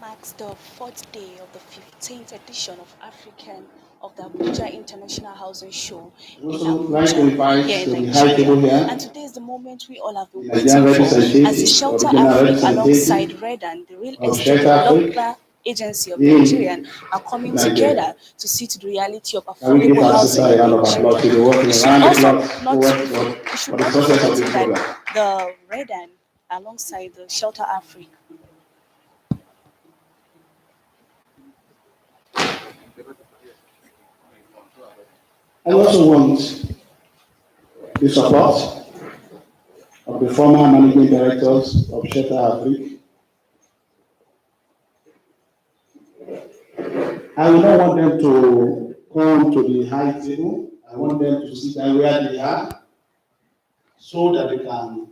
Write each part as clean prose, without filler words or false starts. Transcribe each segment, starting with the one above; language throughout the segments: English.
marks the fourth day of the 15th edition of the Abuja International Housing Show in Abuja, here in Nigeria. And today is the moment we all have been waiting for, as the Shelter Afrique alongside REDAN, the real estate developer agency of Nigeria, are coming together to see to the reality of affordable housing in Nigeria. We should not be forgetting that the REDAN alongside the Shelter Afrique. I also want the support of the former managing directors of Shelter Afrique. I will not want them to come to the high table. I want them to sit down where they are so that they can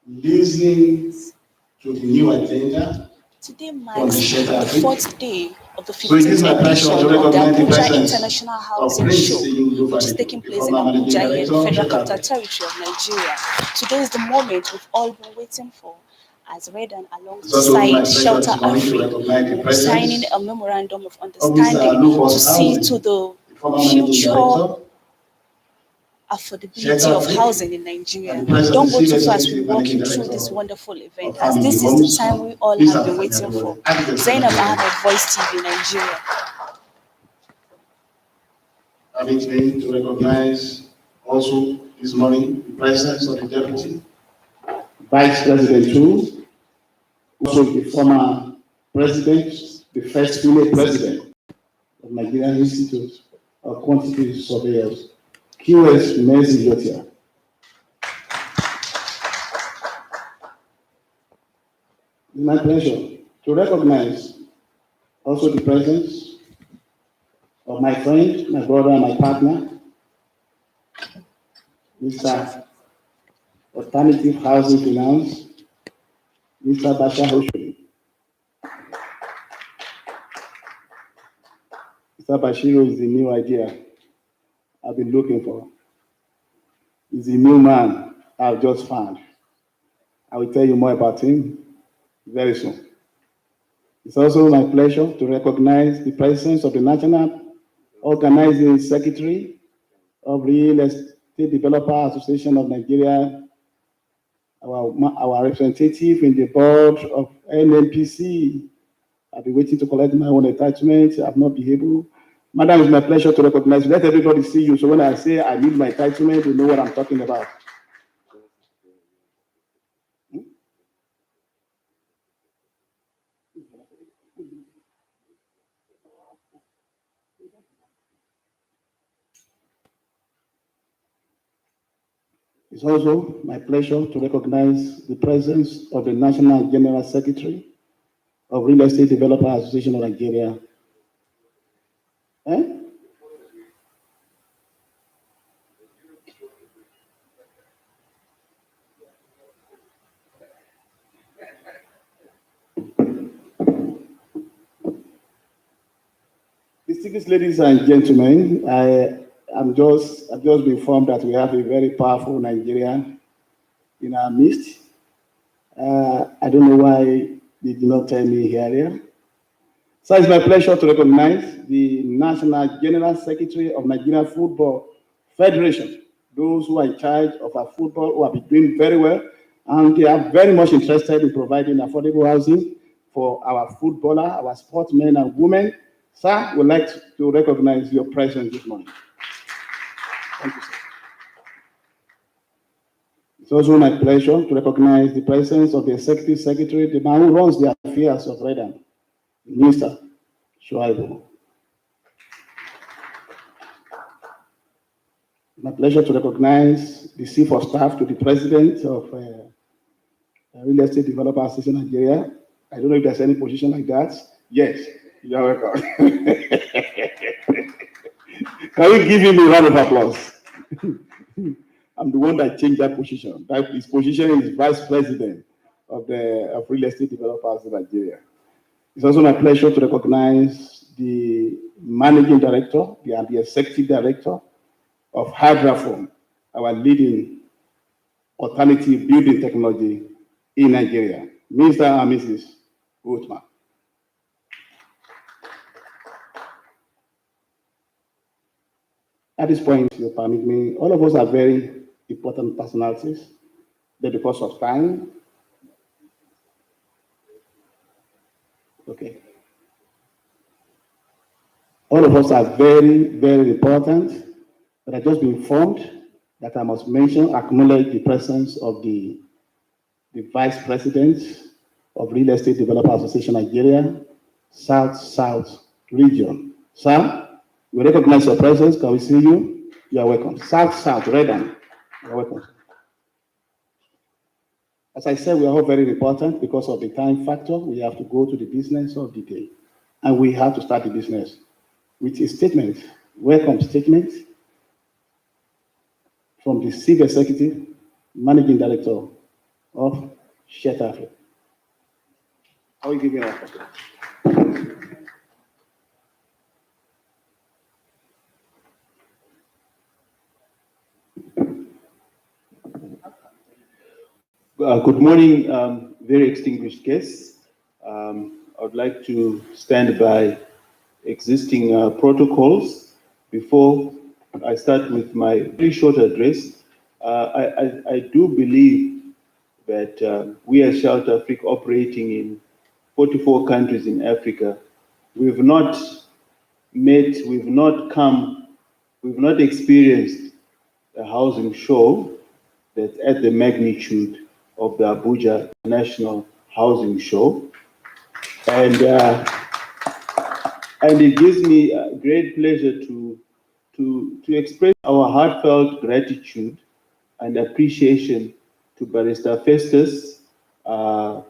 listen to the new agenda. Today marks the fourth day of the 15th edition of the Abuja International Housing Show, which is taking place in Abuja, here in the Federal Capital Territory of Nigeria. Today is the moment we've all been waiting for, as REDAN alongside Shelter Afrique will be signing a memorandum of understanding to see to the future affordability of housing in Nigeria. Don't go too fast, we're walking through this wonderful event, as this is the time we all have been waiting for. Zainab Ahmed, Voicetv, Nigeria. Having been to recognize also this morning the presence of the Deputy Vice President too, also the former President, the first female President of Nigerian Institute of Quantitative Surveyors, QS Mercy Yotia. It's my pleasure to recognize also the presence of my friend, my brother, and my partner, Mr. Alternative Housing Finance, Mr. Basha Hoshwe. Mr. Bashiro is the new idea I've been looking for. He's a new man I've just found. I will tell you more about him very soon. It's also my pleasure to recognize the presence of the National Organizing Secretary of Real Estate Developer Association of Nigeria, our representative in the board of NNPC. I've been waiting to collect my own attachment. I've not been able. Madam, it's my pleasure to recognize you. Let everybody see you. So when I say I need my entitlement, you know what I'm talking about. It's also my pleasure to recognize the presence of the National General Secretary of Real Estate Developer Association of Nigeria. Distinguished ladies and gentlemen, I've just been informed that we have a very powerful Nigerian in our midst. I don't know why they did not tell me earlier. So it's my pleasure to recognize the National General Secretary of Nigerian Football Federation, those who are in charge of our football, who have been doing very well, and they are very much interested in providing affordable housing for our footballer, our sportsmen and women. Sir, we'd like to recognize your presence this morning. Thank you, sir. It's also my pleasure to recognize the presence of the Executive Secretary, the man who runs the affairs of REDAN, Mr. Shuaibu. It's my pleasure to recognize the Chief of Staff to the President of Real Estate Developer Association of Nigeria. I don't know if there's any position like that. Yes, you're welcome. Can we give him a round of applause? I'm the one that changed that position. His position is Vice President of Real Estate Developers in Nigeria. It's also my pleasure to recognize the Managing Director and the Executive Director of Hydraform, our leading alternative building technology in Nigeria, Mr. and Mrs. Goldman. At this point, you permit me, all of us are very important personalities, but because of time, okay. All of us are very, very important, but I've just been informed that I must mention, acknowledge the presence of the Vice President of Real Estate Developer Association Nigeria, South region. Sir, we recognize your presence. Can we see you? You are welcome. South REDAN. You are welcome. As I said, we are all very important because of the time factor. We have to go to the business of the day. And we have to start the business with a statement, welcome statement from the Chief Executive, Managing Director of Africa. How are you giving up? Good morning, very extinguished guests. I would like to stand by existing protocols before I start with my very short address. I do believe that we as Africa operating in 44 countries in Africa, we've not met, we've not experienced a housing show that's at the magnitude of the Abuja National Housing Show. And it gives me great pleasure to express our heartfelt gratitude and appreciation to Barrister Festus for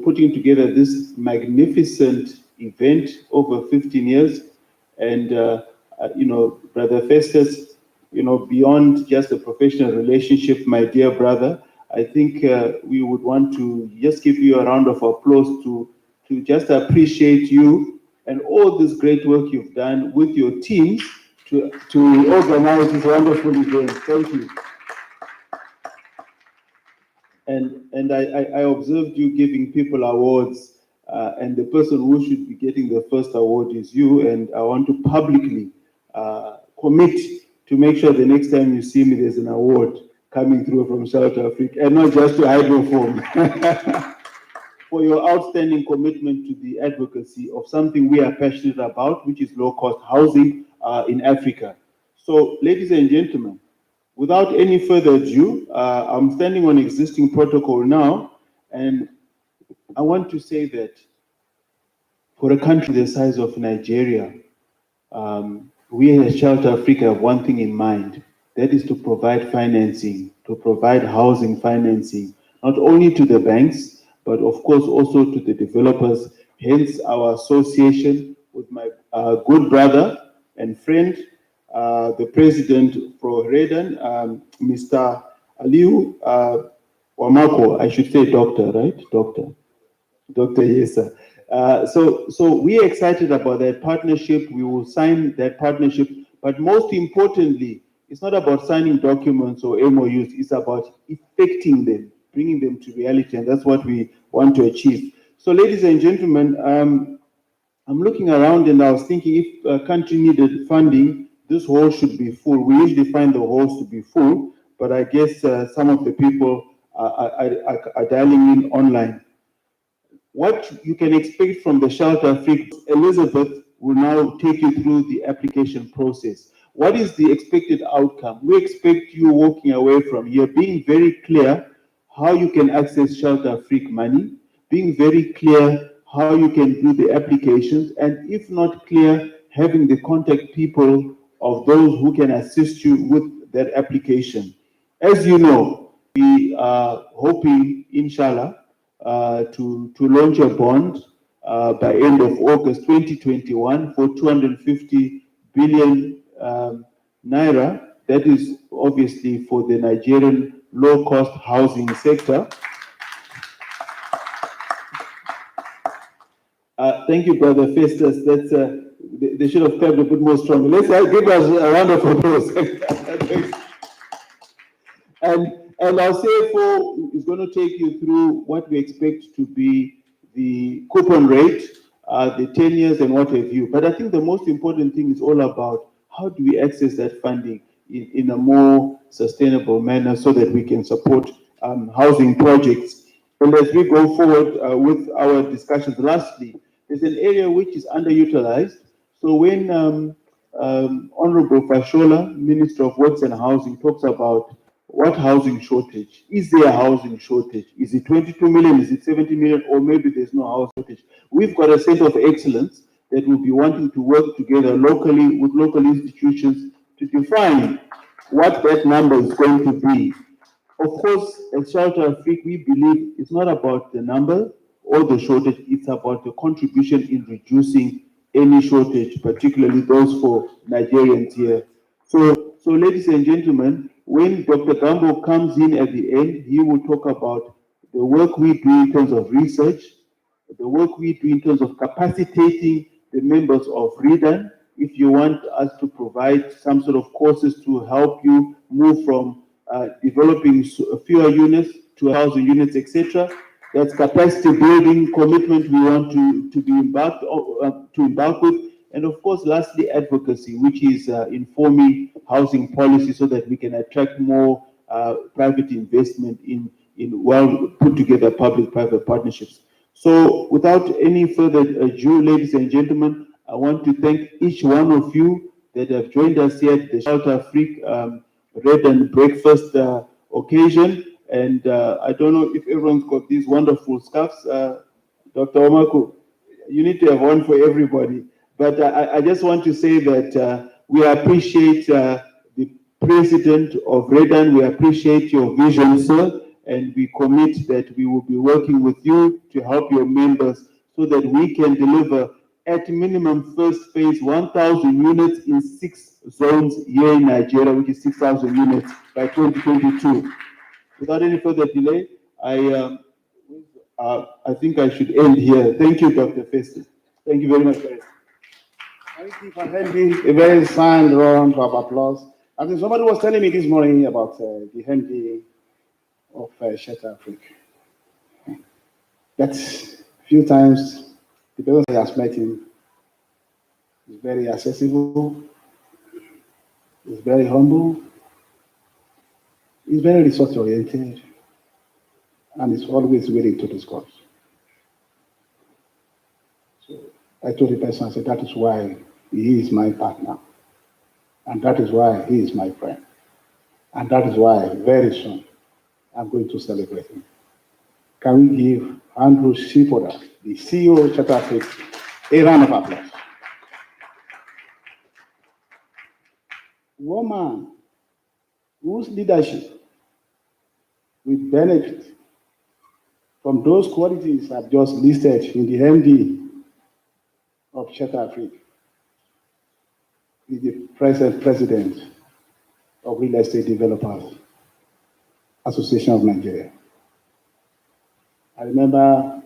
putting together this magnificent event over 15 years. And, Brother Festus, beyond just a professional relationship, my dear brother, I think we would want to just give you a round of applause to just appreciate you and all this great work you've done with your teams to organize this wonderful event. Thank you. And I observed you giving people awards, and the person who should be getting the first award is you, and I want to publicly commit to make sure the next time you see me, there's an award coming through from South Africa, and not just to hydroform. For your outstanding commitment to the advocacy of something we are passionate about, which is low-cost housing in Africa. So, ladies and gentlemen, without any further ado, I'm standing on existing protocol now, and I want to say that for a country the size of Nigeria, we as South Africa have one thing in mind. That is to provide financing, to provide housing financing, not only to the banks, but of course also to the developers. Hence our association with my good brother and friend, the president for REDAN, Mr. Aliu Wamako, I should say doctor, right? Doctor, yes, sir. So we're excited about that partnership. We will sign that partnership, but most importantly, it's not about signing documents or MOUs, it's about effecting them, bringing them to reality, and that's what we want to achieve. So ladies and gentlemen, I'm looking around and I was thinking if a country needed funding, this hall should be full. We usually find the halls to be full, but I guess some of the people are dialing in online. What you can expect from the South Africa, Elizabeth will now take you through the application process. What is the expected outcome? We expect you walking away from here being very clear how you can access South Africa money, being very clear how you can do the applications, and if not clear, having the contact people of those who can assist you with that application. As you know, we are hoping, inshallah, to launch a bond by end of August 2021 for 250 billion naira. That is obviously for the Nigerian low-cost housing sector. Thank you, Brother Festus. That's they should have clapped a bit more strongly. Let's give us a round of applause. And our CFO is going to take you through what we expect to be the coupon rate, the 10 years and what have you. But I think the most important thing is all about how do we access that funding in a more sustainable manner so that we can support housing projects. And as we go forward with our discussions, lastly, there's an area which is underutilized. So when Honorable Fashola, Minister of Works and Housing, talks about what housing shortage, is there a housing shortage? Is it 22 million, is it 70 million, or maybe there's no housing shortage? We've got a center of excellence that will be wanting to work together locally with local institutions to define what that number is going to be. Of course, at Shelter Afrique, we believe it's not about the number or the shortage, it's about the contribution in reducing any shortage, particularly those for Nigerians here. So ladies and gentlemen, when Dr. Gambo comes in at the end, he will talk about the work we do in terms of research, the work we do in terms of capacitating the members of REDAN. If you want us to provide some sort of courses to help you move from developing fewer units to 1,000 units, etc. That's capacity building commitment we want to be embarked with. And of course, lastly, advocacy, which is informing housing policy so that we can attract more private investment in well put together public-private partnerships. So without any further ado, ladies and gentlemen, I want to thank each one of you that have joined us here at the Shelter Afrique REDAN breakfast occasion. And I don't know if everyone's got these wonderful scarves. Dr. Omaku, you need to have one for everybody. But I just want to say that we appreciate the president of REDAN. We appreciate your vision, sir. And we commit that we will be working with you to help your members so that we can deliver at minimum first phase 1,000 units in 6 zones here in Nigeria, which is 6,000 units by 2022. Without any further delay, I think I should end here. Thank you, Dr. Festus. Thank you very much, guys. Thank you for Henry. A very fine round of applause. I think somebody was telling me this morning about the Henry of Shelter Afrique. That's a few times the person that has met him is very accessible, is very humble, is very resource oriented, and is always willing to discuss. So I told the person, I said, that is why he is my partner, and that is why he is my friend, and that is why very soon I'm going to celebrate him. Can we give Andrew Shipoda, the CEO of Shelter Afrique, a round of applause? One man whose leadership will benefit from those qualities I've just listed in the MD of Shelter Afrique is the present president of Real Estate Developers Association of Nigeria. I remember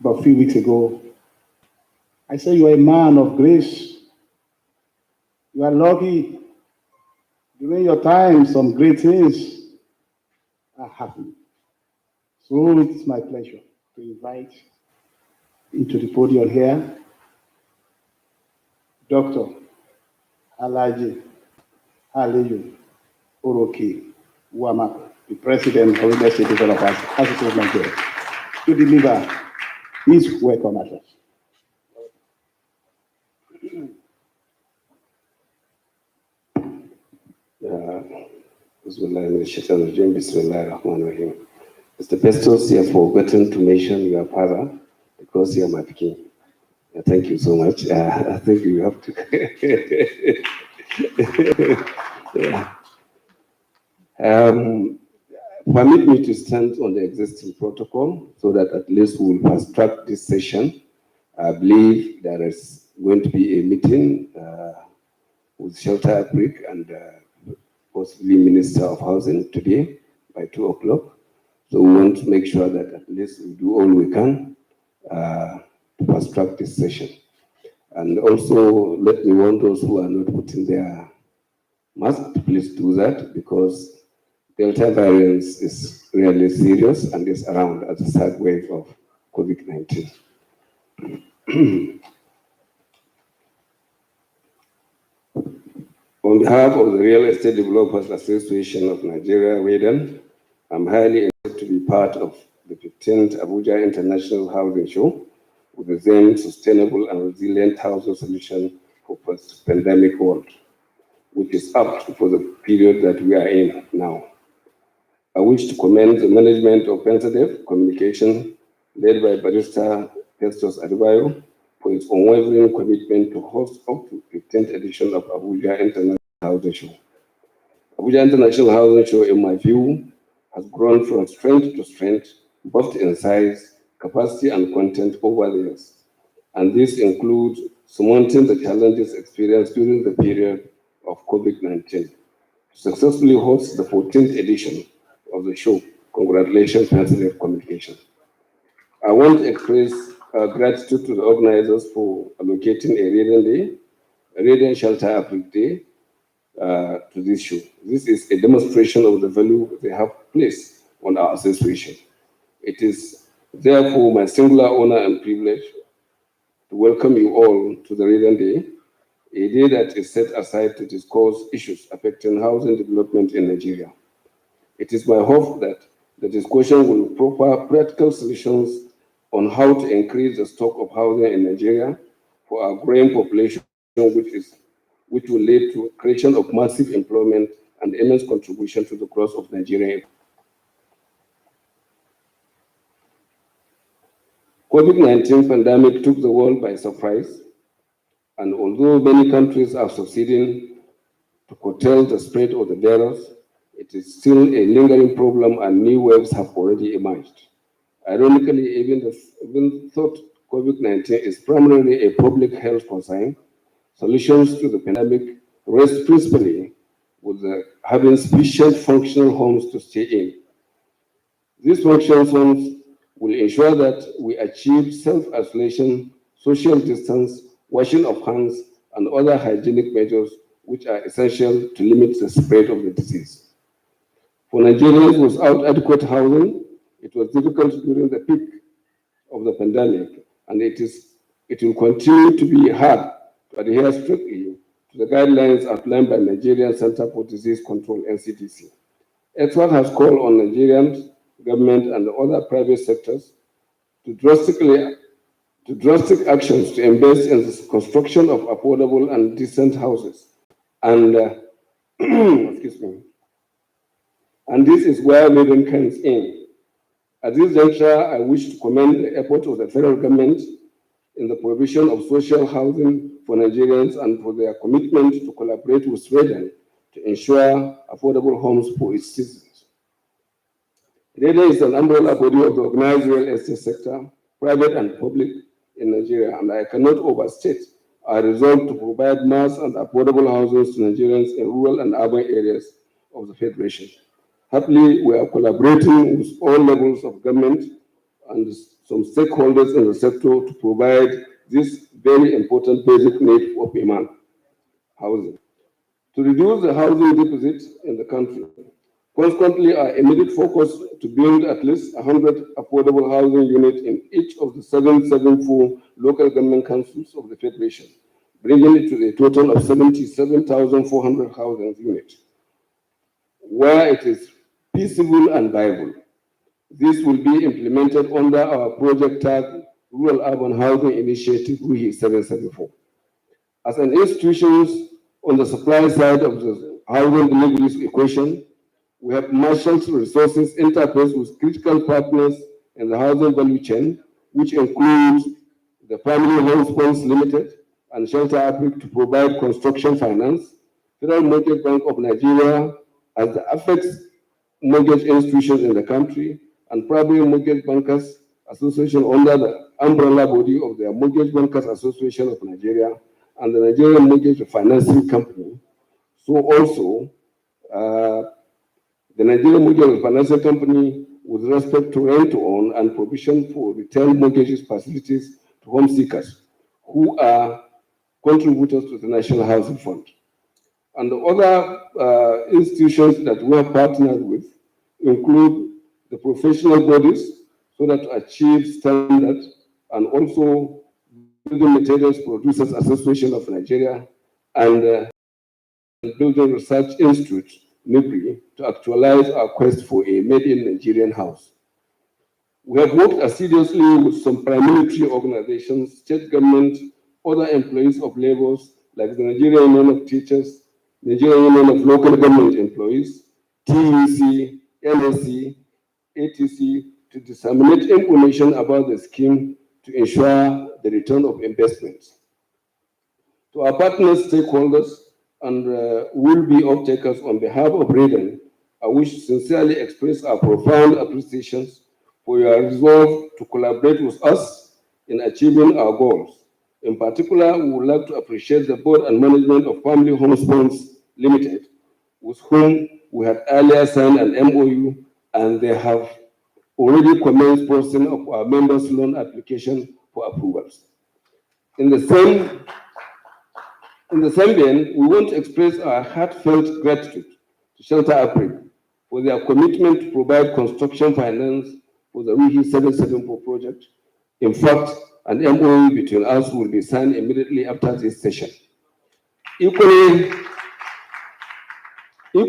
about a few weeks ago, I said, you are a man of grace. You are lucky. During your time, some great things are happening. So it is my pleasure to invite into the podium here Dr. Alaji Aliyu Oroki Wamako, the President of Real Estate Developers Association of Nigeria, to deliver his welcome address. Mr. Festus, you have forgotten to mention your father because you are my king. Thank you so much. I think you have to. Permit me to stand on the existing protocol so that at least we will fast track this session. I believe there is going to be a meeting with Shelter Afrique and possibly Minister of Housing today by 2 o'clock. So we want to make sure that at least we do all we can to fast track this session. And also let me warn those who are not putting their mask, please do that, because Delta variant is really serious and is around as a third wave of COVID-19. On behalf of the Real Estate Developers Association of Nigeria, REDAN, I'm highly excited to be part of the 15th Abuja International Housing Show with the theme Sustainable and Resilient Housing Solution for Post-Pandemic World, which is apt for the period that we are in now. I wish to commend the management of Voicetv Communication, led by Barrister Festus Adebayo, for its unwavering commitment to host up to 15th edition of Abuja International Housing Show. Abuja International Housing Show, in my view, has grown from strength to strength, both in size, capacity, and content over the years. And this includes surmounting the challenges experienced during the period of COVID-19. To successfully host the 14th edition of the show, congratulations, Voicetv Communication. I want to express gratitude to the organizers for allocating a REDAN Day, a REDAN Shelter Afrique Day, to this show. This is a demonstration of the value they have placed on our association. It is therefore my singular honor and privilege to welcome you all to the REDAN Day, a day that is set aside to discuss issues affecting housing development in Nigeria. It is my hope that the discussion will provide practical solutions on how to increase the stock of housing in Nigeria for our growing population, which will lead to creation of massive employment and immense contribution to the growth of Nigeria. COVID-19 pandemic took the world by surprise, and although many countries are succeeding to curtail the spread of the virus, it is still a lingering problem and new waves have already emerged. Ironically, even though COVID-19 is primarily a public health concern, solutions to the pandemic rest principally with having sufficient functional homes to stay in. These functional homes will ensure that we achieve self-isolation, social distance, washing of hands, and other hygienic measures which are essential to limit the spread of the disease. For Nigerians without adequate housing, it was difficult during the peak of the pandemic, and it will continue to be hard to adhere strictly to the guidelines outlined by Nigerian Center for Disease Control, NCDC. Experts have called on Nigerian government and the other private sectors to drastic actions to invest in the construction of affordable and decent houses. And excuse me. And this is where REDAN comes in. At this juncture, I wish to commend the effort of the federal government in the provision of social housing for Nigerians and for their commitment to collaborate with REDAN to ensure affordable homes for its citizens. REDAN is an umbrella body of the organized real estate sector, private and public, in Nigeria, and I cannot overstate our resolve to provide mass and affordable houses to Nigerians in rural and urban areas of the Federation. Happily, we are collaborating with all levels of government and some stakeholders in the sector to provide this very important basic need of a man, housing. To reduce the housing deficit in the country, consequently, our immediate focus to build at least 100 affordable housing units in each of the 774 local government councils of the Federation, bringing it to a total of 77,400 housing units, where it is feasible and viable. This will be implemented under our project tag Rural Urban Housing Initiative, RUHI 774. As an institution on the supply side of the housing deliveries equation, we have marshaled resources interface with critical partners in the housing value chain, which includes the Family Homes Funds Limited and Shelter Afrique to provide construction finance, Federal Mortgage Bank of Nigeria as the Apex mortgage institutions in the country, and Private Mortgage Bankers Association under the umbrella body of the Mortgage Bankers Association of Nigeria and the Nigerian Mortgage Financing Company. So also, the Nigerian Mortgage Financing Company with respect to rent-to-own and provision for retail mortgages facilities to home seekers who are contributors to the National Housing Fund. And the other institutions that we are partnered with include the professional bodies so that to achieve standards, and also Building Materials Producers Association of Nigeria and Building Research Institute, NIBRI, to actualize our quest for a made-in-Nigerian house. We have worked assiduously with some paramilitary organizations, state government, other employees of labors, like the Nigerian Union of Teachers, Nigerian Union of Local Government Employees, TUC, NSC, ATC, to disseminate information about the scheme to ensure the return of investments. To our partners, stakeholders, and will-be off-takers on behalf of REDAN, I wish to sincerely express our profound appreciations for your resolve to collaborate with us in achieving our goals. In particular, we would like to appreciate the board and management of Family Homes Funds Limited, with whom we had earlier signed an MOU, and they have already commenced processing of our members' loan application for approvals. In the same vein, we want to express our heartfelt gratitude to Shelter Afrique for their commitment to provide construction finance for the RIHI 774 project. In fact, an MOU between us will be signed immediately after this session. Equally, we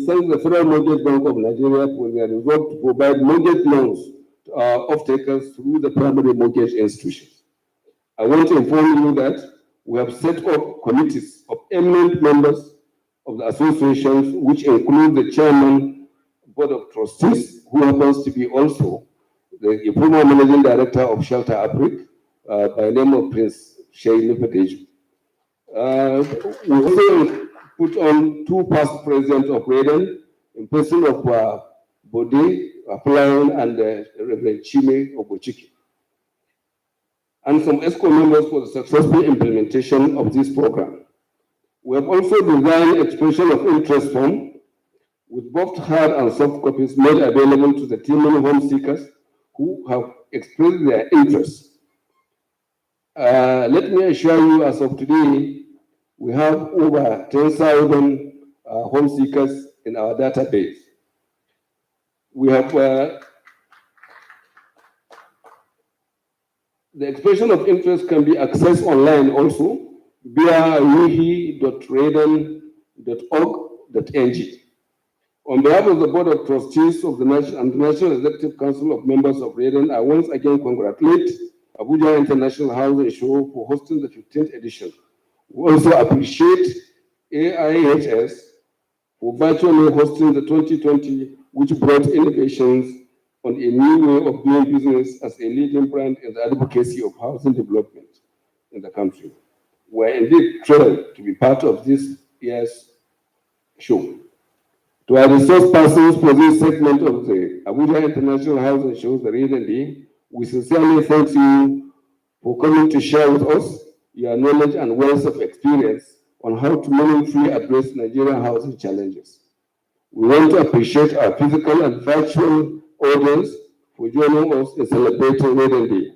thank the Federal Mortgage Bank of Nigeria for their resolve to provide mortgage loans to our off-takers through the primary mortgage institutions. I want to inform you that we have set up committees of eminent members of the associations, which include the chairman, board of trustees, who happens to be also the former managing director of Shelter Afrique, by the name of Prince Shey Nipadeju. We also put on two past presidents of REDAN, in person of Bode Applian and Reverend Chime Obochiki, and some ESCO members for the successful implementation of this program. We have also designed expression of interest form with both hard and soft copies made available to the team of home seekers who have expressed their interest. Let me assure you, as of today, we have over 10,000 home seekers in our database. We have the expression of interest can be accessed online also via wihi.redan.org.ng. On behalf of the Board of Trustees of the National Executive Council of Members of REDAN, I once again congratulate Abuja International Housing Show for hosting the 15th edition. We also appreciate AIHS for virtually hosting the 2020, which brought innovations on a new way of doing business as a leading brand in the advocacy of housing development in the country. We're indeed thrilled to be part of this year's show. To our resource persons for this segment of the Abuja International Housing Show, the REDAN Day, we sincerely thank you for coming to share with us your knowledge and wealth of experience on how to meaningfully address Nigerian housing challenges. We want to appreciate our physical and virtual audience for joining us in celebrating REDAN Day.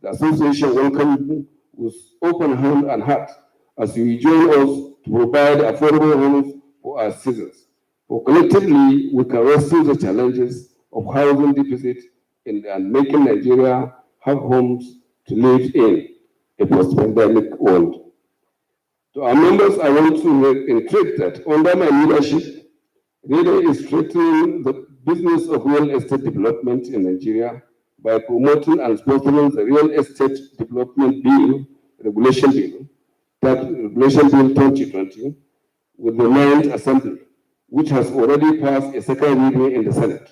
The association welcomes you with open hand and heart as you join us to provide affordable homes for our citizens. For collectively, we can rescue the challenges of housing deficit and making Nigeria have homes to live in a post-pandemic world. To our members, I want to reiterate that under my leadership, REDAN is strengthening the business of real estate development in Nigeria by promoting and sponsoring the Real Estate Development Bill, Regulation Bill, that Regulation Bill 2020, with the 9th Assembly, which has already passed a second reading in the Senate.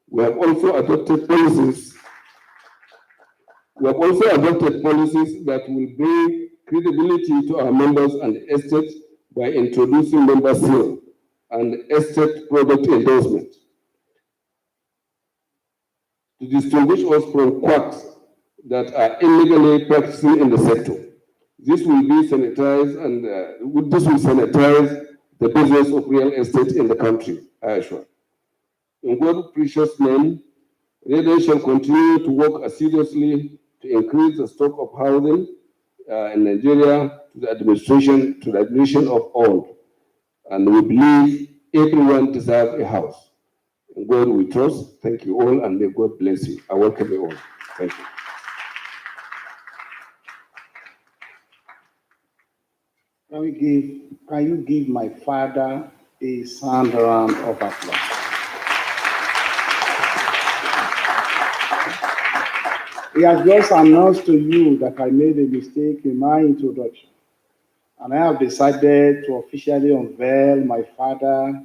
We have also adopted policies that will bring credibility to our members and estate by introducing member seal and estate product endorsement to distinguish us from quacks that are illegally practicing in the sector. This will be sanitized, and this will sanitize the business of real estate in the country, I assure. In God's precious name, REDAN shall continue to work assiduously to increase the stock of housing in Nigeria to the administration of all. And we believe everyone deserves a house. In God we trust. Thank you all, and may God bless you. I welcome you all. Thank you. Can you give my father a sound round of applause? He has just announced to you that I made a mistake in my introduction. And I have decided to officially unveil my father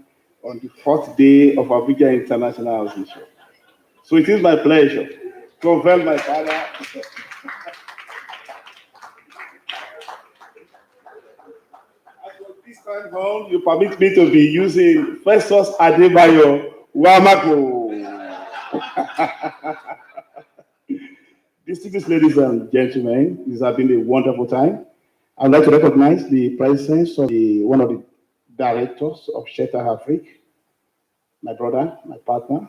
on the 4th day of Abuja International Housing Show. So it is my pleasure to unveil my father. As for this time home, you permit me to be using Festus Adebayo Wamako. Distinguished ladies and gentlemen, this has been a wonderful time. I'd like to recognize the presence of one of the directors of Shelter Afrique, my brother, my partner,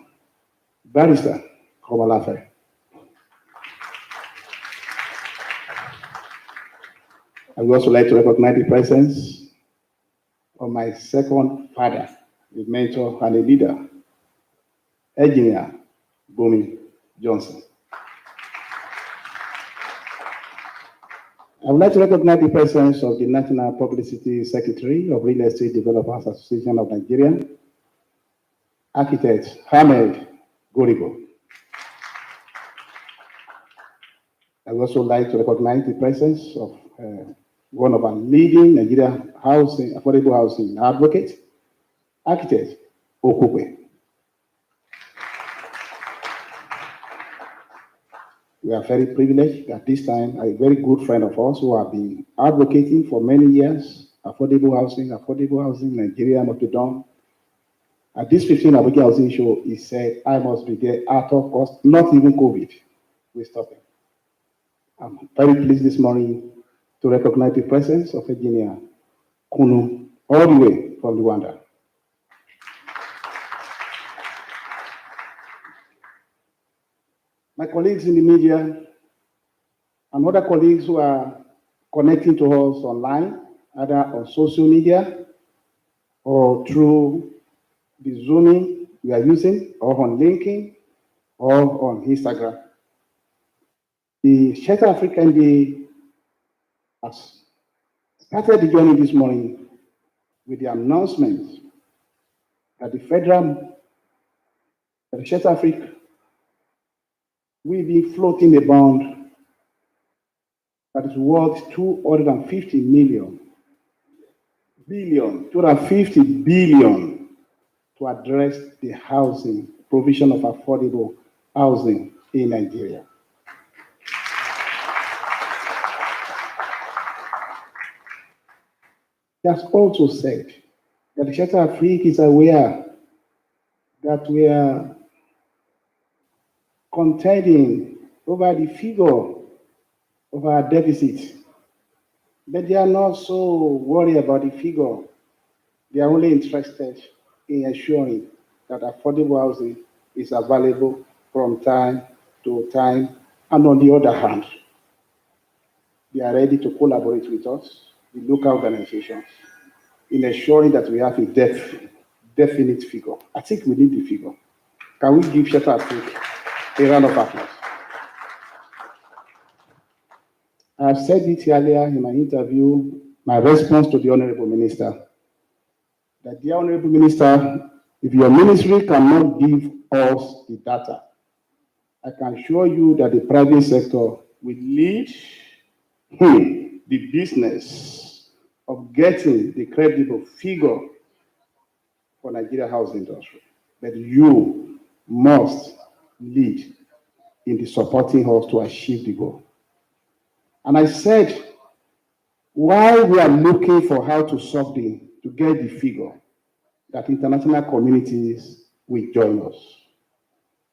Barrister Komalafe. I would also like to recognize the presence of my second father, the mentor and a leader, Engineer Bumi Johnson. I would like to recognize the presence of the National Publicity Secretary of Real Estate Developers Association of Nigeria, Architect Ahmed Goribo. I would also like to recognize the presence of one of our leading Nigerian affordable housing advocates, Architect Okukwe. We are very privileged at this time, a very good friend of ours who have been advocating for many years, affordable housing, Nigeria, not to done. At this 15th Abuja Housing Show, he said, I must be there at all costs, not even COVID. We stop him. I'm very pleased this morning to recognize the presence of Engineer Kunu, all the way from Rwanda. My colleagues in the media and other colleagues who are connecting to us online, either on social media or through the Zooming we are using, or on LinkedIn, or on Instagram. The Shelter African Day has started the journey this morning with the announcement that the Shelter Africa will be floating a bond that is worth 250 billion to address the provision of affordable housing in Nigeria. He has also said that the Shelter Afrique is aware that we are contending over the figure of our deficit, but they are not so worried about the figure. They are only interested in ensuring that affordable housing is available from time to time, and on the other hand, they are ready to collaborate with us, the local organizations, in ensuring that we have a definite figure. I think we need the figure. Can we give Shelter Afrique a round of applause? I've said it earlier in my interview, my response to the Honorable Minister, that the Honorable Minister, if your ministry cannot give us the data, I can assure you that the private sector will lead the business of getting the credible figure for Nigeria housing industry. But you must lead in the supporting us to achieve the goal. And I said, while we are looking for how to solve to get the figure, that international communities will join us.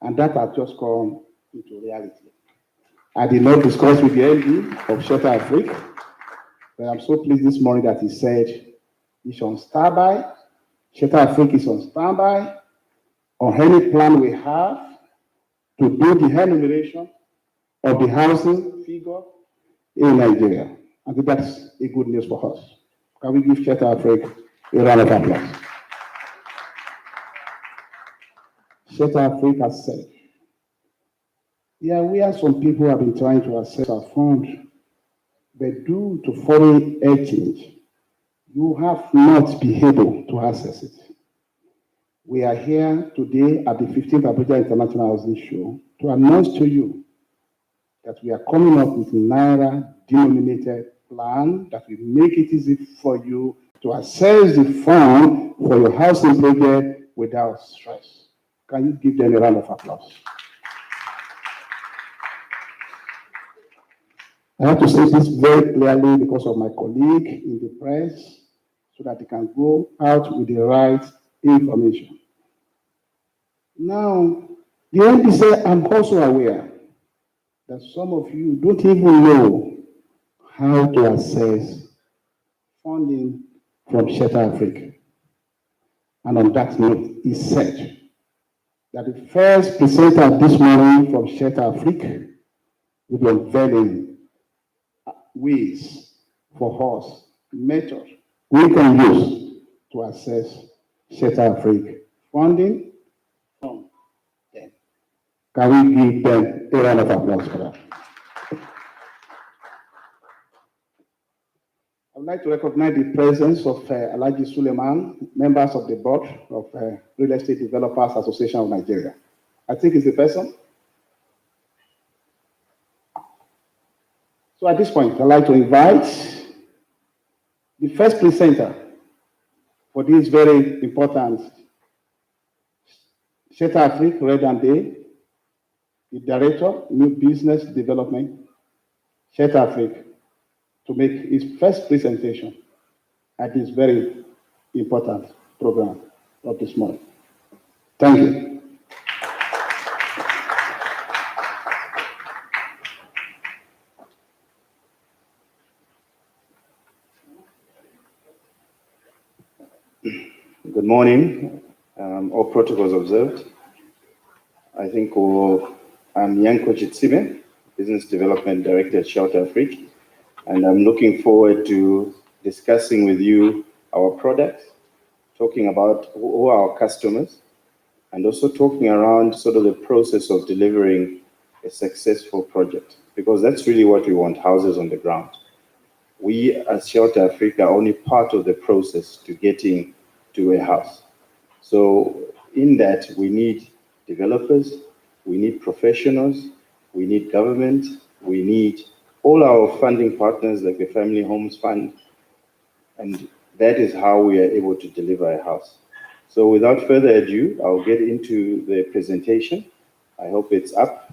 And that has just come into reality. I did not discuss with the MD of Shelter Afrique, but I'm so pleased this morning that he said he's on standby. Shelter Afrique is on standby on any plan we have to do the enumeration of the housing figure in Nigeria. I think that's a good news for us. Can we give Shelter Afrique a round of applause? Shelter Afrique has said, yeah, we are some people who have been trying to access our fund, but due to foreign exchange, you have not been able to access it. We are here today at the 15th Abuja International Housing Show to announce to you that we are coming up with a Naira-denominated plan that will make it easy for you to access the fund for your housing project without stress. Can you give them a round of applause? I have to say this very clearly because of my colleague in the press, so that they can go out with the right information. Now, the MD said, I'm also aware that some of you don't even know how to access funding from Shelter Africa. And on that note, he said that the first presenter this morning from Shelter Africa will be unveiling ways for us, methods we can use to access Shelter Africa funding from them. Can we give them a round of applause for that? I would like to recognize the presence of Alhaji Suleiman, members of the board of Real Estate Developers Association of Nigeria. I think he's the person. So at this point, I'd like to invite the first presenter for this very important Shelter Afrique REDAN Day, the Director, New Business Development, Shelter Afrique, to make his first presentation at this very important program of this morning. Thank you. Good morning. All protocols observed. I think I'm Yanko Chitsime, Business Development Director at Shelter Afrique, and I'm looking forward to discussing with you our products, talking about who are our customers, and also talking around sort of the process of delivering a successful project, because that's really what we want, houses on the ground. We as Shelter Africa are only part of the process to getting to a house. So in that, we need developers, we need professionals, we need government, we need all our funding partners like the Family Homes Fund, and that is how we are able to deliver a house. So without further ado, I'll get into the presentation. I hope it's up,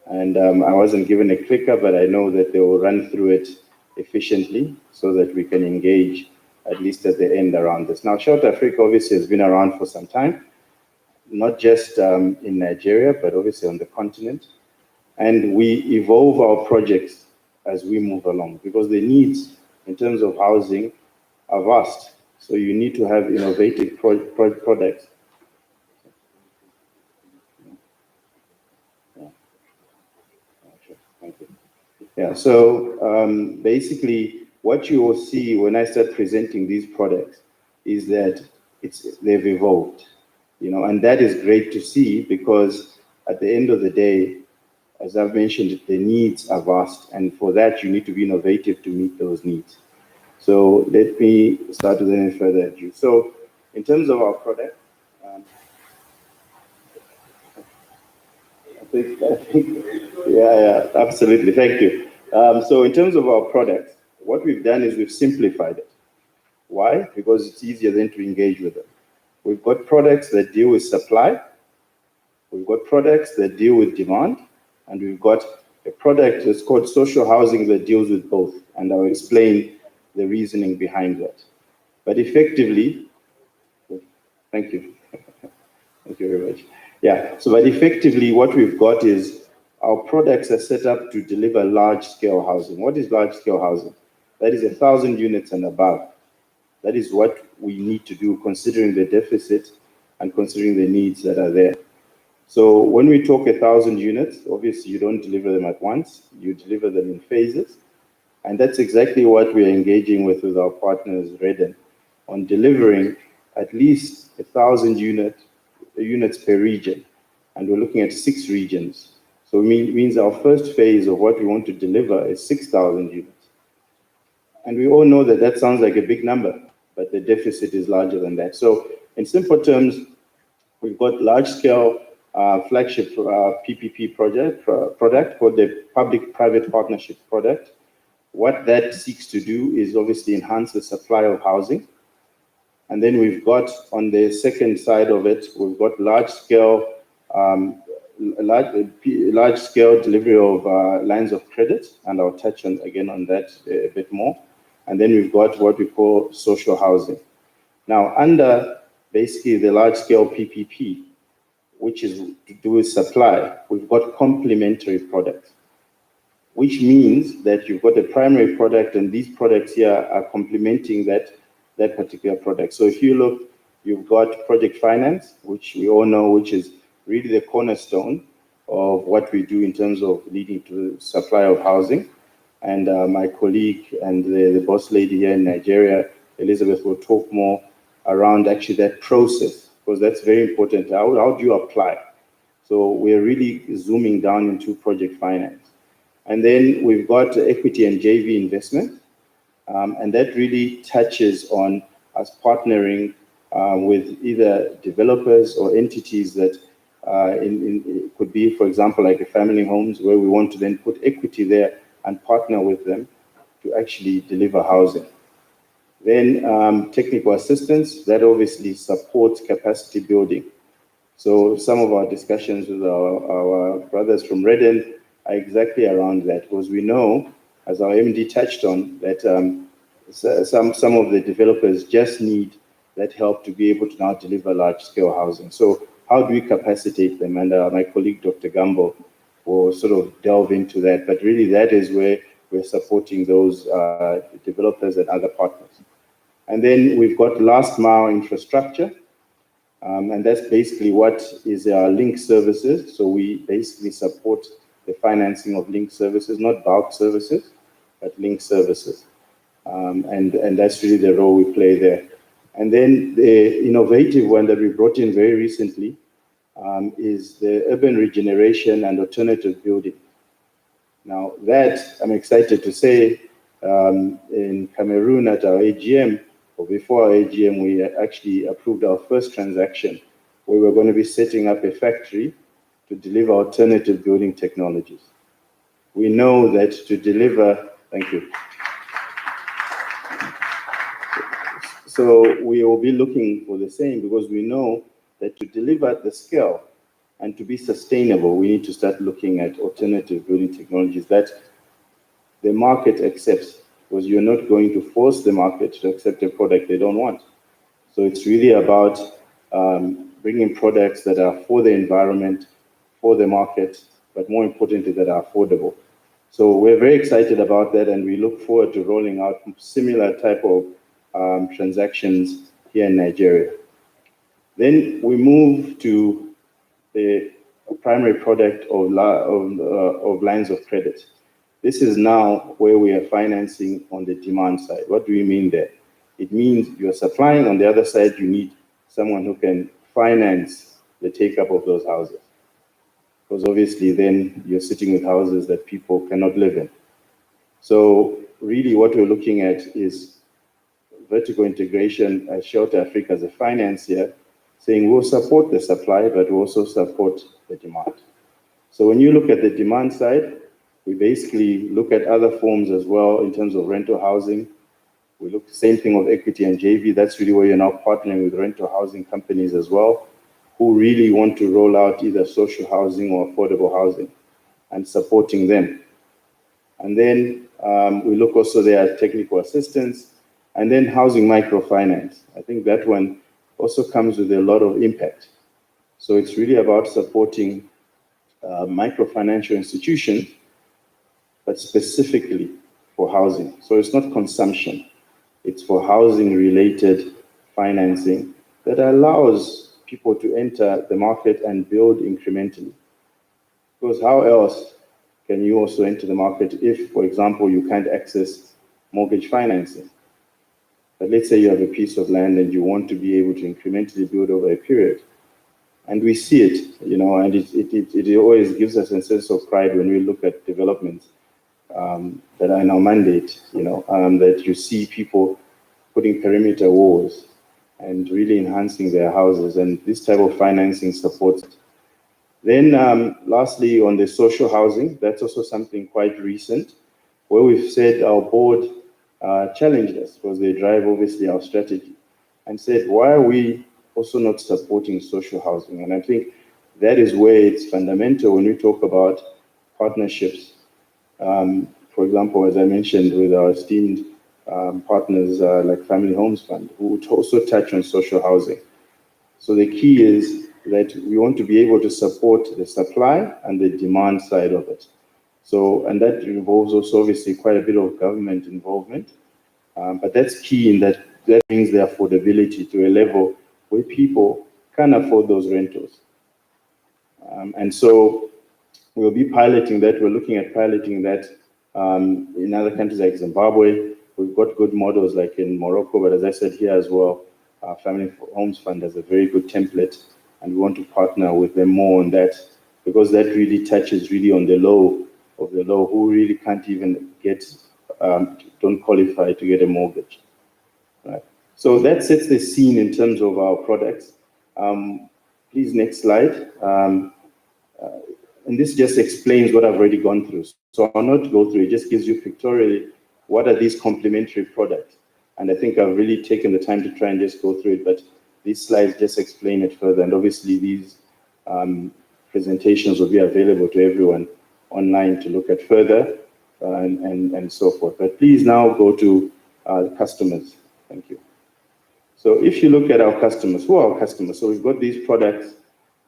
and I wasn't given a clicker, but I know that they will run through it efficiently so that we can engage at least at the end around this. Now, Shelter Africa obviously has been around for some time, not just in Nigeria, but obviously on the continent. And we evolve our projects as we move along, because the needs in terms of housing are vast. So you need to have innovative products. Yeah, so basically what you will see when I start presenting these products is that they've evolved, and that is great to see, because at the end of the day, as I've mentioned, the needs are vast, and for that you need to be innovative to meet those needs. So let me start with any further ado. So in terms of our product, I think, yeah, absolutely, thank you. So in terms of our products, what we've done is we've simplified it. Why? Because it's easier then to engage with them. We've got products that deal with supply, we've got products that deal with demand, and we've got a product that's called social housing that deals with both, and I'll explain the reasoning behind that. But effectively, thank you. Thank you very much. Yeah, so but effectively what we've got is our products are set up to deliver large-scale housing. What is large-scale housing? That is 1,000 units and above. That is what we need to do, considering the deficit and considering the needs that are there. So when we talk 1,000 units, obviously you don't deliver them at once, you deliver them in phases. And that's exactly what we're engaging with our partners, REDAN, on delivering at least 1,000 units per region. And we're looking at 6 regions. So it means our first phase of what we want to deliver is 6,000 units. And we all know that that sounds like a big number, but the deficit is larger than that. So in simple terms, we've got large-scale flagship PPP product called the Public-Private Partnership product. What that seeks to do is obviously enhance the supply of housing. And then we've got, on the second side of it, we've got large-scale delivery of lines of credit, and I'll touch on again on that a bit more. And then we've got what we call social housing. Now, under basically the large-scale PPP, which is to do with supply, we've got complementary products, which means that you've got a primary product, and these products here are complementing that particular product. So if you look, you've got project finance, which we all know, which is really the cornerstone of what we do in terms of leading to supply of housing. And my colleague and the boss lady here in Nigeria, Elizabeth, will talk more around actually that process, because that's very important. How do you apply? So we're really zooming down into project finance. And then we've got equity and JV investment. And that really touches on us partnering with either developers or entities that it could be, for example, like a family homes, where we want to then put equity there and partner with them to actually deliver housing. Then technical assistance, that obviously supports capacity building. So some of our discussions with our brothers from REDAN are exactly around that, because we know, as our MD touched on, that some of the developers just need that help to be able to now deliver large-scale housing. So how do we capacitate them? And my colleague, Dr. Gambo, will sort of delve into that. But really, that is where we're supporting those developers and other partners. And then we've got last mile infrastructure. And that's basically what is our link services. So we basically support the financing of link services, not bulk services, but link services. And that's really the role we play there. And then the innovative one that we brought in very recently is the urban regeneration and alternative building. Now that, I'm excited to say, in Cameroon at our AGM, or before our AGM, we actually approved our first transaction where we're going to be setting up a factory to deliver alternative building technologies. We know that to deliver, thank you. So we will be looking for the same, because we know that to deliver at the scale and to be sustainable, we need to start looking at alternative building technologies that the market accepts, because you're not going to force the market to accept a product they don't want. So it's really about bringing products that are for the environment, for the market, but more importantly, that are affordable. So we're very excited about that, and we look forward to rolling out similar type of transactions here in Nigeria. Then we move to the primary product of lines of credit. This is now where we are financing on the demand side. What do we mean there? It means you're supplying, on the other side, you need someone who can finance the take-up of those houses. Because obviously then you're sitting with houses that people cannot live in. So really what we're looking at is vertical integration as Shelter Africa as a financier, saying we'll support the supply, but we'll also support the demand. So when you look at the demand side, we basically look at other forms as well in terms of rental housing. We look the same thing of equity and JV. That's really where you're now partnering with rental housing companies as well, who really want to roll out either social housing or affordable housing, and supporting them. And then we look also there at technical assistance, and then housing microfinance. I think that one also comes with a lot of impact. So it's really about supporting microfinancial institutions, but specifically for housing. So it's not consumption. It's for housing-related financing that allows people to enter the market and build incrementally. Because how else can you also enter the market if, for example, you can't access mortgage financing? But let's say you have a piece of land and you want to be able to incrementally build over a period. And we see it, and it always gives us a sense of pride when we look at developments. that are in our mandate, that you see people putting perimeter walls and really enhancing their houses, and this type of financing supports it. Then lastly, on the social housing, that's also something quite recent, where we've said our board challenged us, because they drive obviously our strategy, and said, why are we also not supporting social housing? And I think that is where it's fundamental when we talk about partnerships. For example, as I mentioned, with our esteemed partners like Family Homes Fund, who would also touch on social housing. So the key is that we want to be able to support the supply and the demand side of it. So, and that involves also obviously quite a bit of government involvement, but that's key in that brings the affordability to a level where people can afford those rentals. And so we'll be piloting that. We're looking at piloting that in other countries like Zimbabwe. We've got good models like in Morocco, but as I said here as well, Family Homes Fund has a very good template, and we want to partner with them more on that, because that really touches really on the low of the low, who really can't even get, don't qualify to get a mortgage. Right. So that sets the scene in terms of our products. Please, next slide. And this just explains what I've already gone through. So I'll not go through it, just gives you pictorially what are these complementary products. And I think I've really taken the time to try and just go through it, but these slides just explain it further. And obviously these presentations will be available to everyone online to look at further and so forth. But please now go to customers. Thank you. So if you look at our customers, who are our customers? So we've got these products,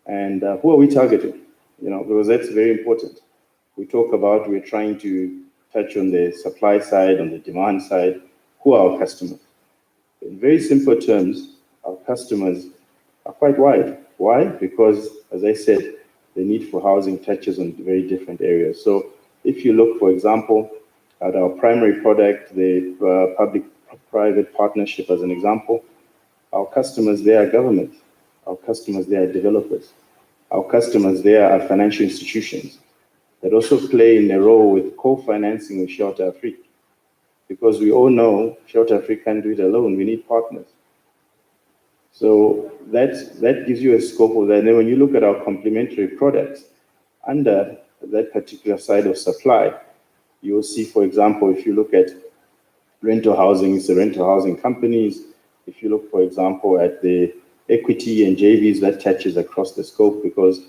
and who are we targeting? Because that's very important. We talk about, we're trying to touch on the supply side, on the demand side. Who are our customers? In very simple terms, our customers are quite wide. Why? Because, as I said, the need for housing touches on very different areas. So if you look, for example, at our primary product, the public-private partnership as an example, our customers, they are government. Our customers, they are developers. Our customers there are financial institutions that also play in a role with co-financing with Shelter Afrique. Because we all know Shelter Afrique can't do it alone, we need partners. So that gives you a scope of that. And then when you look at our complementary products, under that particular side of supply, you'll see, for example, if you look at rental housing, it's the rental housing companies. If you look, for example, at the equity and JVs, that touches across the scope, because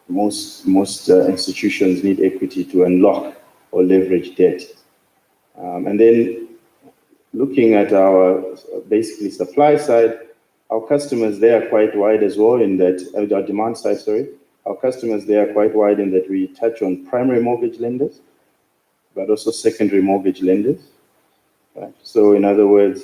most institutions need equity to unlock or leverage debt. And then looking at our basically supply side, our customers, they are quite wide as well in that, our demand side, sorry. Our customers, they are quite wide in that we touch on primary mortgage lenders, but also secondary mortgage lenders. Right? So in other words,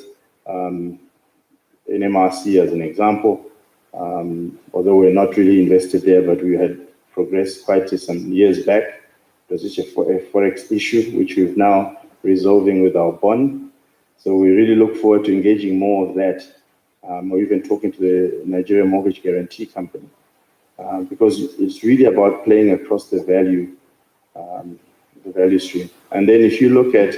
in MRC as an example, although we're not really invested there, but we had progressed quite some years back. It was just a forex issue, which we've now resolving with our bond. So we really look forward to engaging more of that, or even talking to the Nigerian Mortgage Guarantee Company, because it's really about playing across the value stream. And then if you look at,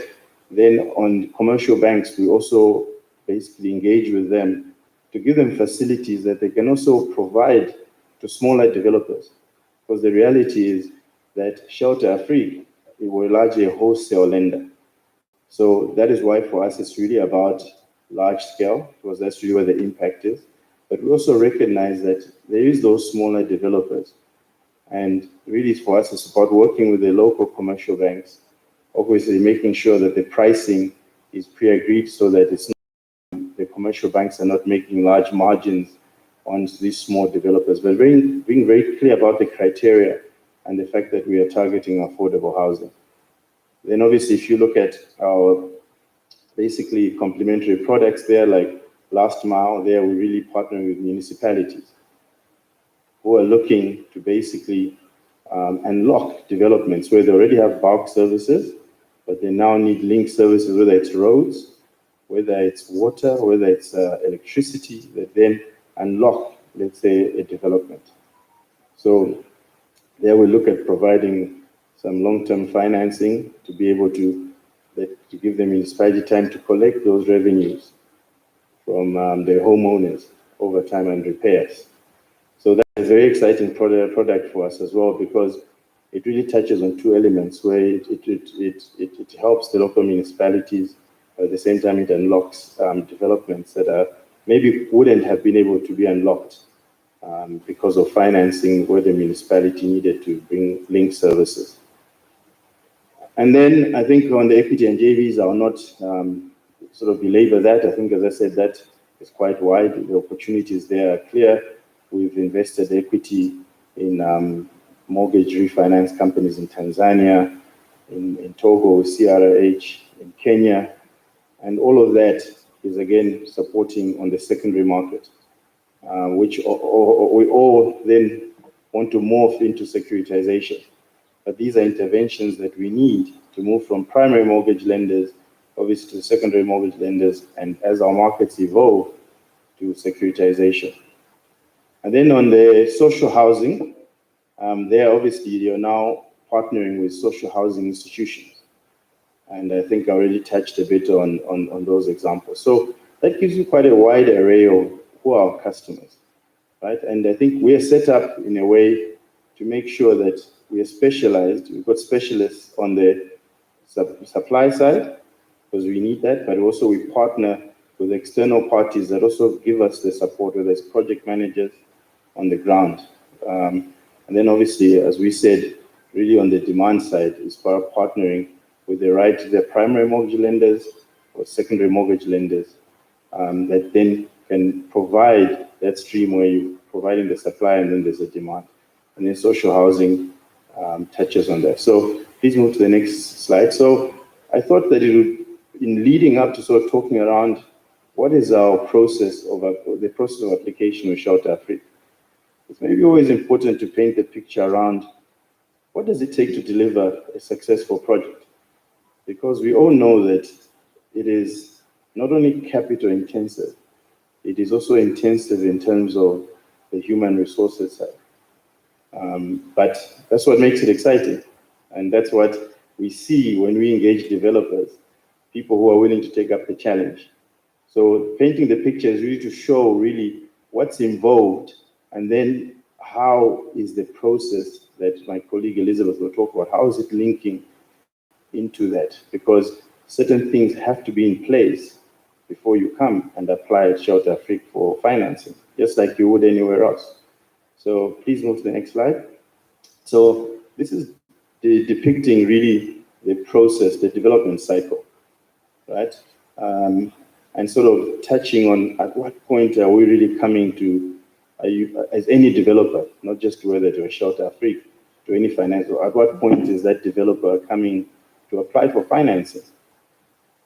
then on commercial banks, we also basically engage with them to give them facilities that they can also provide to smaller developers. Because the reality is that Shelter Afrique, we're largely a wholesale lender. So that is why for us it's really about large scale, because that's really where the impact is. But we also recognize that there is those smaller developers. And really for us, it's about working with the local commercial banks, obviously making sure that the pricing is pre-agreed so that it's not, the commercial banks are not making large margins on these small developers, but being very clear about the criteria and the fact that we are targeting affordable housing. Then obviously, if you look at our basically complementary products there, like last mile, there we really partner with municipalities who are looking to basically unlock developments where they already have bulk services, but they now need link services, whether it's roads, whether it's water, whether it's electricity, that then unlock, let's say, a development. So there we look at providing some long-term financing to be able to give the municipality time to collect those revenues from their homeowners over time and repairs. So that's a very exciting product for us as well, because it really touches on two elements where it helps the local municipalities, but at the same time it unlocks developments that maybe wouldn't have been able to be unlocked because of financing where the municipality needed to bring link services. And then I think on the equity and JVs, I'll not sort of belabor that. I think, as I said, that is quite wide. The opportunities there are clear. We've invested equity in mortgage refinance companies in Tanzania, in Togo, CRH, in Kenya, and all of that is again supporting on the secondary market, which we all then want to morph into securitization. But these are interventions that we need to move from primary mortgage lenders, obviously, to secondary mortgage lenders, and as our markets evolve, to securitization. And then on the social housing, there obviously you're now partnering with social housing institutions. And I think I already touched a bit on those examples. So that gives you quite a wide array of who are our customers, right? And I think we are set up in a way to make sure that we are specialized. We've got specialists on the supply side, because we need that, but also we partner with external parties that also give us the support, whether it's project managers on the ground. And then obviously, as we said, really on the demand side is partnering with the primary mortgage lenders or secondary mortgage lenders that then can provide that stream where you're providing the supply and then there's a demand. And then social housing touches on that. So please move to the next slide. So I thought that it would, in leading up to sort of talking around what is our process of the process of application with Shelter Afrique, it's maybe always important to paint the picture around what does it take to deliver a successful project? Because we all know that it is not only capital intensive, it is also intensive in terms of the human resources side. But that's what makes it exciting. And that's what we see when we engage developers, people who are willing to take up the challenge. So painting the picture is really to show really what's involved, and then how is the process that my colleague Elizabeth will talk about, how is it linking into that? Because certain things have to be in place before you come and apply at Shelter Afrique for financing, just like you would anywhere else. So please move to the next slide. So this is depicting really the process, the development cycle, right? And sort of touching on at what point are we really coming to, as any developer, not just whether to a Shelter Afrique, to any financial, at what point is that developer coming to apply for financing,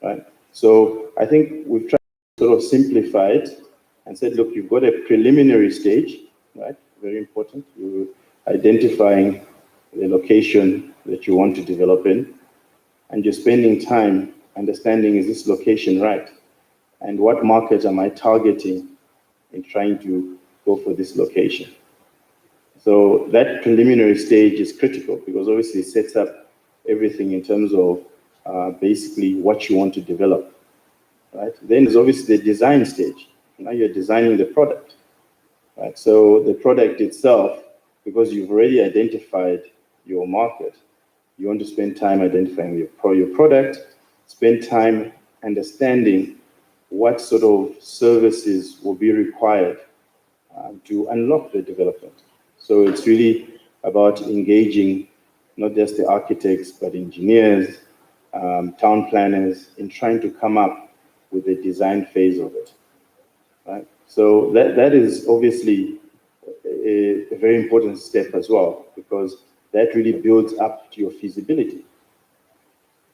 right? So I think we've tried to sort of simplify it and said, look, you've got a preliminary stage, right? Very important. You're identifying the location that you want to develop in, and you're spending time understanding, is this location right? And what market am I targeting in trying to go for this location? So that preliminary stage is critical because obviously it sets up everything in terms of basically what you want to develop, right? Then there's obviously the design stage. Now you're designing the product, right? So the product itself, because you've already identified your market, you want to spend time identifying your product, spend time understanding what sort of services will be required to unlock the development. So it's really about engaging not just the architects, but engineers, town planners in trying to come up with the design phase of it, right? So that is obviously a very important step as well, because that really builds up to your feasibility.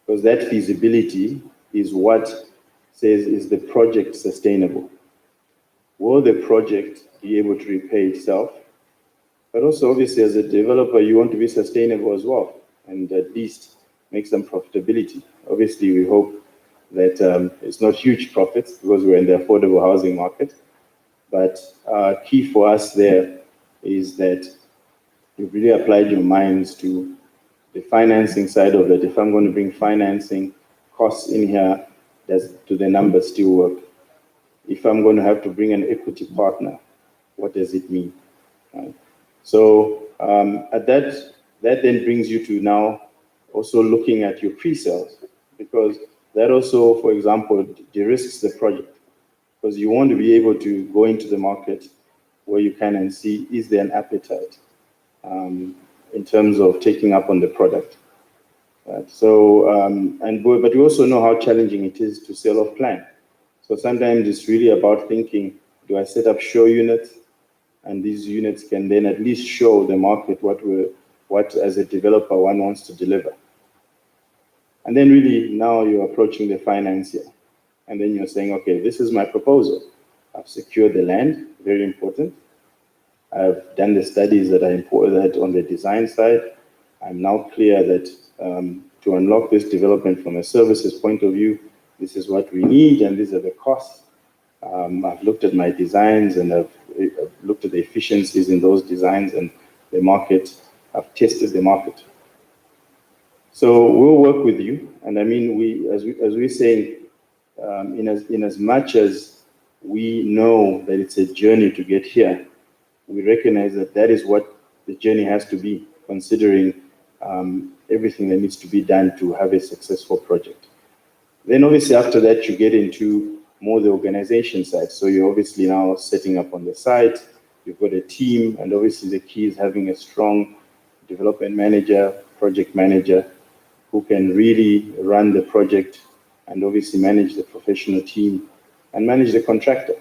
Because that feasibility is what says, is the project sustainable? Will the project be able to repay itself? But also, obviously, as a developer, you want to be sustainable as well, and at least make some profitability. Obviously, we hope that it's not huge profits because we're in the affordable housing market. But key for us there is that you've really applied your minds to the financing side of it. If I'm going to bring financing costs in here, do the numbers still work? If I'm going to have to bring an equity partner, what does it mean? Right? So at that then brings you to now also looking at your pre-sales, because that also, for example, de-risks the project, because you want to be able to go into the market where you can and see, is there an appetite in terms of taking up on the product. Right? So, but we also know how challenging it is to sell off plan. So sometimes it's really about thinking, do I set up show units? And these units can then at least show the market what as a developer one wants to deliver. And then really now you're approaching the financier. And then you're saying, okay, this is my proposal. I've secured the land, very important. I've done the studies that are important on the design side. I'm now clear that to unlock this development from a services point of view, this is what we need and these are the costs. I've looked at my designs and I've looked at the efficiencies in those designs and the market. I've tested the market. So we'll work with you. And I mean, as we're saying, in as much as we know that it's a journey to get here, we recognize that that is what the journey has to be, considering everything that needs to be done to have a successful project. Then obviously after that, you get into more the organization side. So you're obviously now setting up on the site, you've got a team, and obviously the key is having a strong development manager, project manager, who can really run the project and obviously manage the professional team and manage the contractor.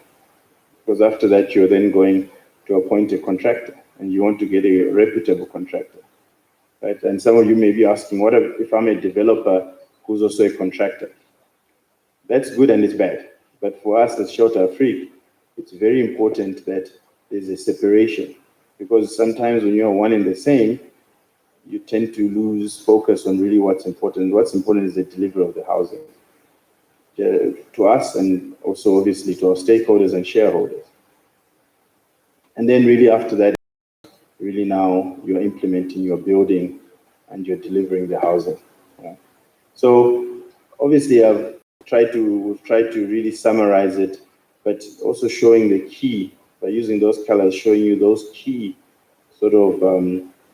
Because after that, you're then going to appoint a contractor and you want to get a reputable contractor, right? And some of you may be asking, what if I'm a developer who's also a contractor? That's good and it's bad. But for us as Shelter Afrique, it's very important that there's a separation, because sometimes when you're one and the same, you tend to lose focus on really what's important. What's important is the delivery of the housing to us and also obviously to our stakeholders and shareholders. And then really after that, really now you're implementing, you're building, and you're delivering the housing. Yeah. So obviously we've tried to really summarize it, but also showing the key, by using those colors, showing you those key sort of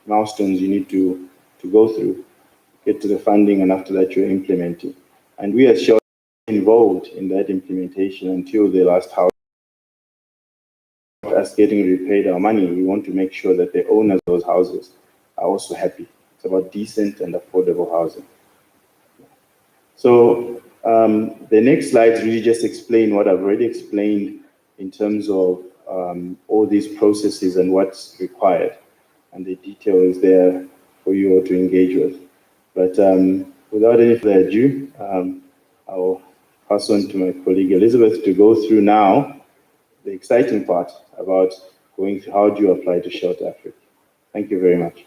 milestones you need to go through, get to the funding, and after that you're implementing. And we as Shelter are involved in that implementation until the last house. Us getting repaid our money, we want to make sure that the owners of those houses are also happy. It's about decent and affordable housing. So the next slides really just explain what I've already explained in terms of all these processes and what's required. And the detail is there for you all to engage with. But without any further ado, I'll pass on to my colleague Elizabeth to go through now the exciting part about going through how do you apply to Shelter Afrique. Thank you very much.